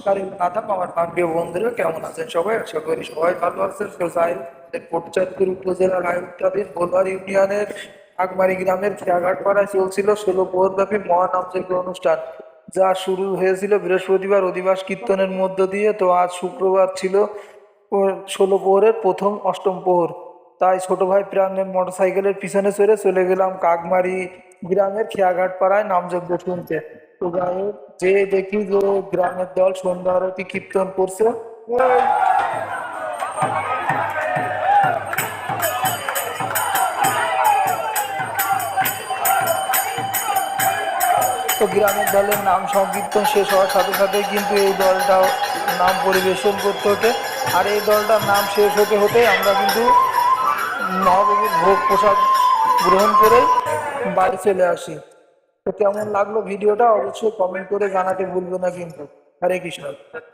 নমস্কার এবং আদাব আমার প্রিয় বন্ধুরা, কেমন আছেন সবাই? আশা করি সবাই ভালো আছেন। তো যাই হোক, কোটচাঁদপুর উপজেলার আয়ুক্তাধীন বোলহার ইউনিয়নের আগমারি গ্রামের খেয়াঘাট পাড়ায় চলছিল 16 প্রহর ব্যাপী মহানামযজ্ঞ অনুষ্ঠান, যা শুরু হয়েছিল বৃহস্পতিবার অধিবাস কীর্তনের মধ্য দিয়ে। তো আজ শুক্রবার ছিল 16 প্রহরের প্রথম অষ্টম প্রহর। তাই ছোট ভাই প্রাণের মোটরসাইকেলের পিছনে চড়ে চলে গেলাম কাকমারি গ্রামের খেয়াঘাট পাড়ায় নামযজ্ঞ শুনতে। তো যাই হোক, যে দেখি যে গ্রামের দল সন্ধ্যা আরতি কীর্তন করছে। তো গ্রামের দলের নাম সংকীর্তন শেষ হওয়ার সাথে সাথে কিন্তু এই দলটা নাম পরিবেশন করতে হতে, আর এই দলটার নাম শেষ হতে হতে আমরা কিন্তু মহাপ্রভুর ভোগ প্রসাদ গ্রহণ করে বাড়ি চলে আসি। তো কেমন লাগলো ভিডিওটা অবশ্যই কমেন্ট করে জানাতে ভুলবে না কিন্তু। হরে কৃষ্ণ।